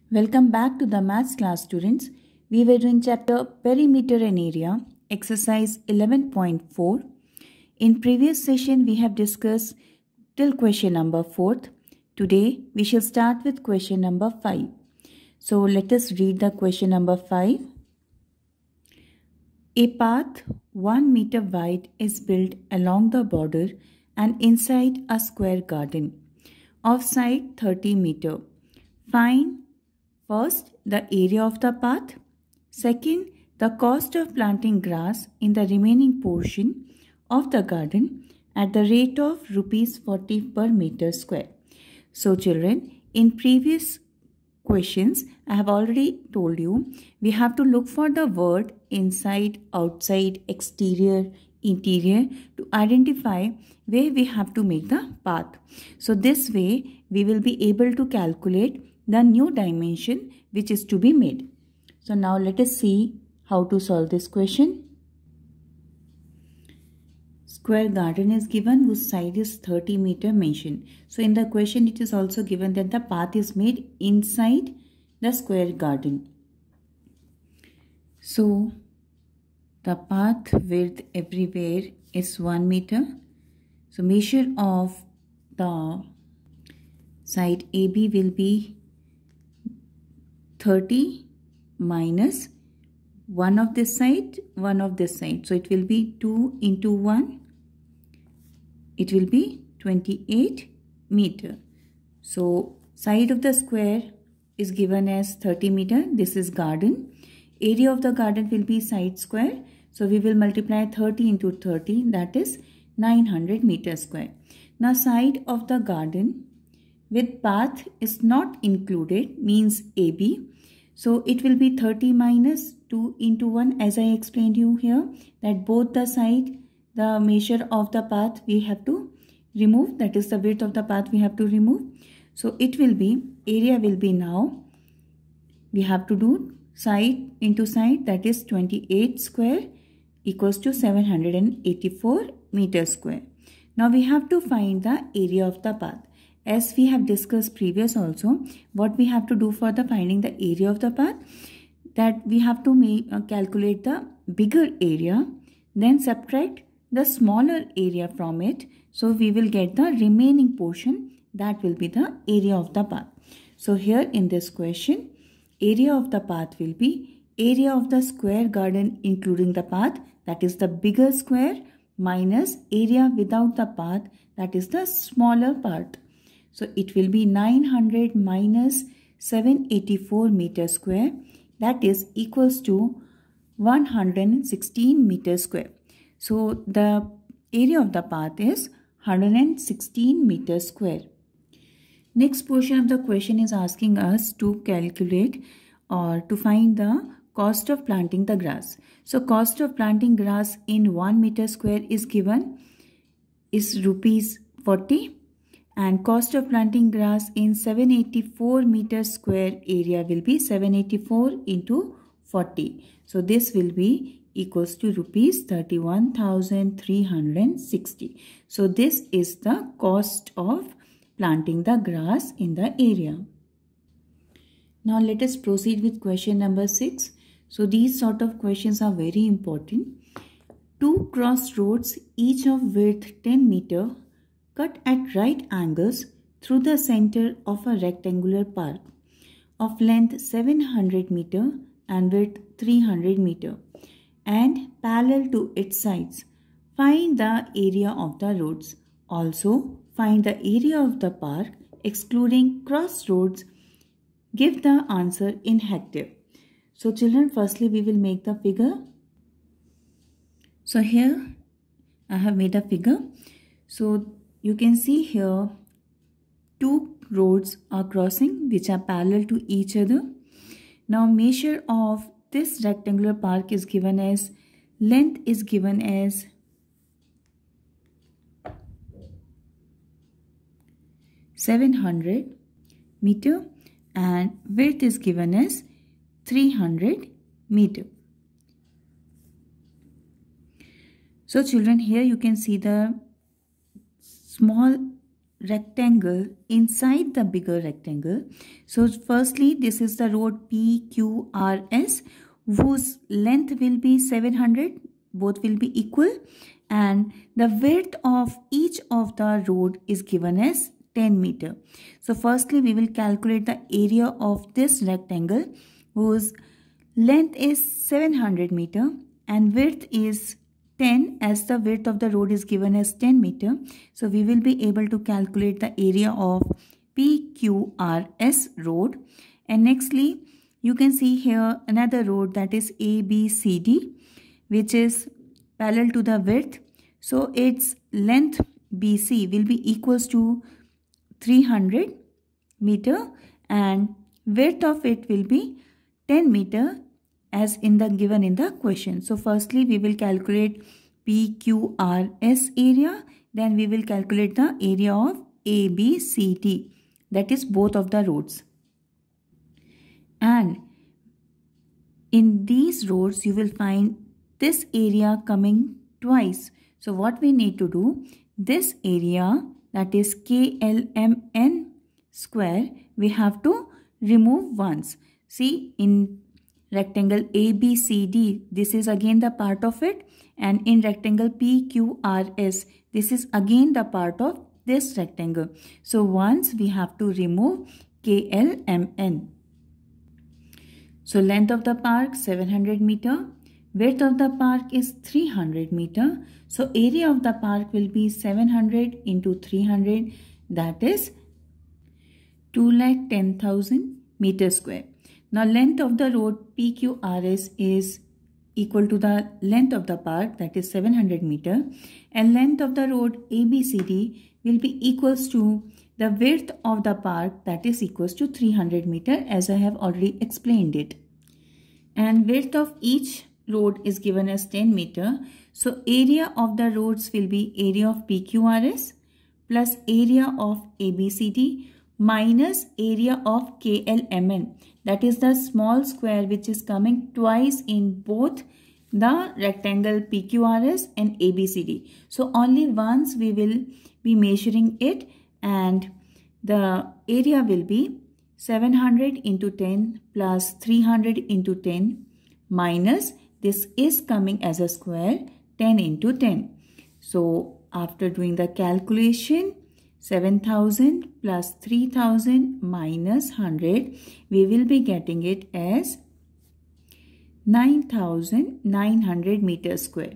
Welcome back to the maths class, students. We were doing chapter perimeter and area, exercise 11.4. In previous session, we have discussed till question number 4. Today, we shall start with question number 5. So, let us read the question number 5. A path 1 meter wide is built along the border and inside a square garden of side 30 meter. Find first, the area of the path. Second, the cost of planting grass in the remaining portion of the garden at the rate of rupees 40 per meter square. So children, in previous questions, I have already told you, we have to look for the word inside, outside, exterior, interior to identify where we have to make the path. So this way, we will be able to calculate the new dimension which is to be made. So now let us see how to solve this question. Square garden is given whose side is 30 meter mentioned. So in the question it is also given that the path is made inside the square garden. So the path width everywhere is 1 meter. So measure of the side AB will be 30 minus 1 of this side, 1 of this side. So it will be 2 into 1. It will be 28 meter. So side of the square is given as 30 meter. This is garden. Area of the garden will be side square. So we will multiply 30 into 30. That is 900 meter square. Now side of the garden with path is not included means AB. So it will be 30 minus 2 into 1 as I explained you here that both the side, the measure of the path we have to remove, that is the width of the path we have to remove. So it will be, area will be now, we have to do side into side, that is 28 square equals to 784 meter square. Now we have to find the area of the path. As we have discussed previous also, what we have to do for the finding the area of the path, that we have to calculate the bigger area, then subtract the smaller area from it. So we will get the remaining portion, that will be the area of the path. So here in this question, area of the path will be area of the square garden including the path, that is the bigger square, minus area without the path, that is the smaller part. So it will be 900 minus 784 meter square, that is equals to 116 meter square. So the area of the path is 116 meter square. Next portion of the question is asking us to calculate or to find the cost of planting the grass. So cost of planting grass in 1 meter square is given is rupees 40. And cost of planting grass in 784 meter square area will be 784 into 40. So this will be equals to rupees 31,360. So this is the cost of planting the grass in the area. Now let us proceed with question number 6. So these sort of questions are very important. Two crossroads, each of width 10 meter, cut at right angles through the center of a rectangular park of length 700 meter and width 300 meter and parallel to its sides. Find the area of the roads. Also find the area of the park excluding crossroads. Give the answer in hectare. So children, firstly we will make the figure. So here I have made a figure. So you can see here two roads are crossing which are parallel to each other. Now measure of this rectangular park is given as, length is given as 700 meter and width is given as 300 meter. So children, here you can see the small rectangle inside the bigger rectangle. So firstly, this is the road PQRS, whose length will be 700, both will be equal, and the width of each of the road is given as 10 meter. So firstly, we will calculate the area of this rectangle whose length is 700 meter and width is 10, as the width of the road is given as 10 meter. So we will be able to calculate the area of PQRS road. And nextly, you can see here another road, that is ABCD, which is parallel to the width. So its length BC will be equals to 300 meter and width of it will be 10 meter as in the given in the question. So firstly, we will calculate PQRS area, then we will calculate the area of ABCD, that is both of the roads. And in these roads, you will find this area coming twice. So what we need to do, this area, that is KLMN square, we have to remove once. See, in rectangle ABCD, this is again the part of it, and in rectangle PQRS, this is again the part of this rectangle. So once we have to remove KLMN. So length of the park 700 meter, width of the park is 300 meter. So area of the park will be 700 into 300, that is 210,000 meter square. Now length of the road PQRS is equal to the length of the park, that is 700 meter, and length of the road ABCD will be equals to the width of the park, that is equals to 300 meter, as I have already explained it. And width of each road is given as 10 meter. So area of the roads will be area of PQRS plus area of ABCD minus area of KLMN, that is the small square which is coming twice in both the rectangle PQRS and ABCD. So only once we will be measuring it, and the area will be 700 into 10 plus 300 into 10 minus, this is coming as a square, 10 into 10. So after doing the calculation, 7,000 plus 3,000 minus 100, we will be getting it as 9,900 meters square.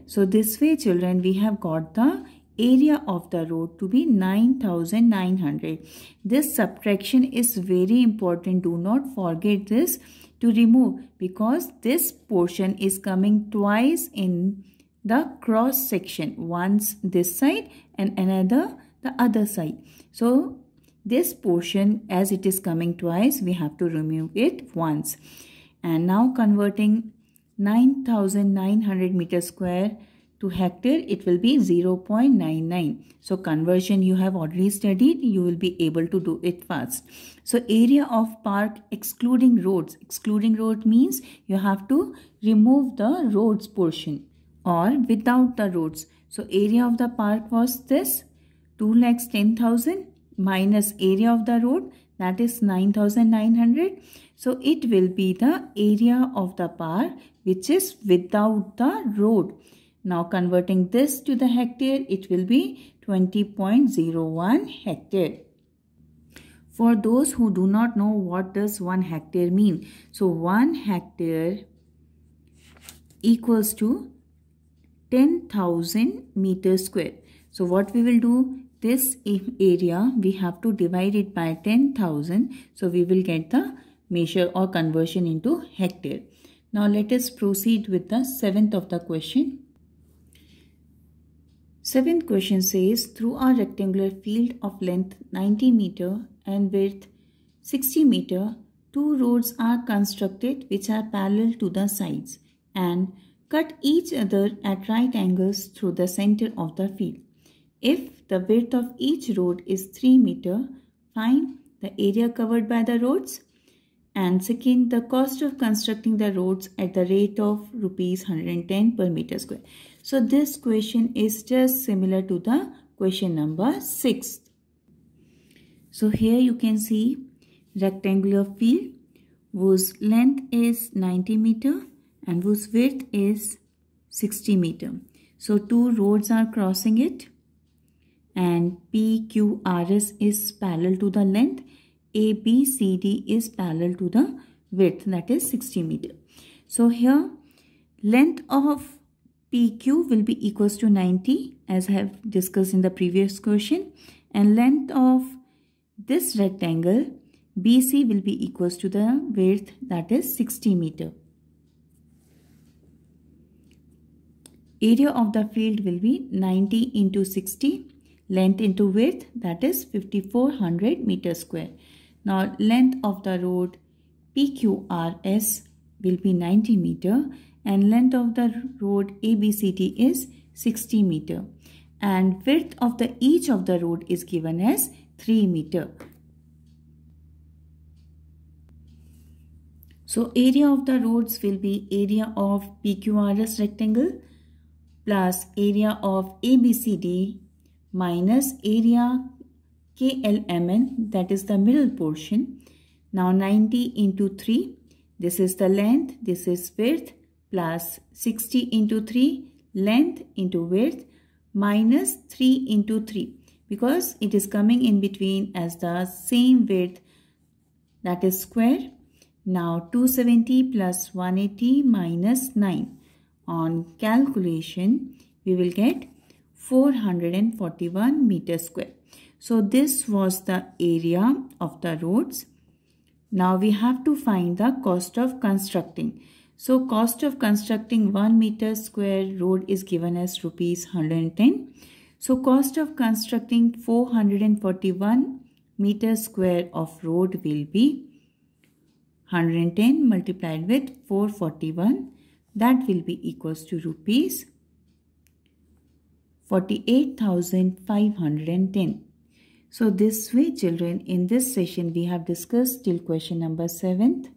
So this way, children, we have got the area of the road to be 9,900. This subtraction is very important. Do not forget this to remove, because this portion is coming twice in the cross section, once this side and another the other side. So this portion, as it is coming twice, we have to remove it once. And now converting 9,900 meters square to hectare, it will be 0.99. So conversion you have already studied, you will be able to do it fast. So area of park excluding roads. Excluding road means you have to remove the roads portion or without the roads. So area of the park was this 2,10,000 minus area of the road, that is 9,900. So it will be the area of the park which is without the road. Now converting this to the hectare, it will be 20.01 hectare. For those who do not know what does 1 hectare mean, so 1 hectare equals to 10,000 meters square. So what we will do, this area we have to divide it by 10,000. So we will get the measure or conversion into hectare. Now let us proceed with the 7th of the question. 7th question says, through a rectangular field of length 90 meter and width 60 meter, 2 roads are constructed which are parallel to the sides and cut each other at right angles through the center of the field. If the width of each road is 3 meter, find the area covered by the roads. And second, the cost of constructing the roads at the rate of rupees 110 per meter square. So this question is just similar to the question number 6. So here you can see rectangular field whose length is 90 meter and whose width is 60 meter. So two roads are crossing it and PQRS is parallel to the length, ABCD is parallel to the width, that is 60 meter. So here length of PQ will be equals to 90 as I have discussed in the previous question, and length of this rectangle BC will be equals to the width, that is 60 meter. Area of the field will be 90 into 60, length into width, that is 5400 meter square. Now length of the road PQRS will be 90 meter and length of the road ABCD is 60 meter and width of each of the road is given as 3 meter. So area of the roads will be area of PQRS rectangle plus area of ABCD minus area KLMN, that is the middle portion. Now 90 into 3, this is the length, this is width, plus 60 into 3, length into width, minus 3 into 3, because it is coming in between as the same width, that is square. Now 270 plus 180 minus 9. On calculation, we will get 441 meter square. So this was the area of the roads. Now we have to find the cost of constructing. So cost of constructing 1 meter square road is given as rupees 110. So cost of constructing 441 meter square of road will be 110 multiplied with 441. That will be equals to rupees 48,510. So this way children, in this session we have discussed till question number 7th.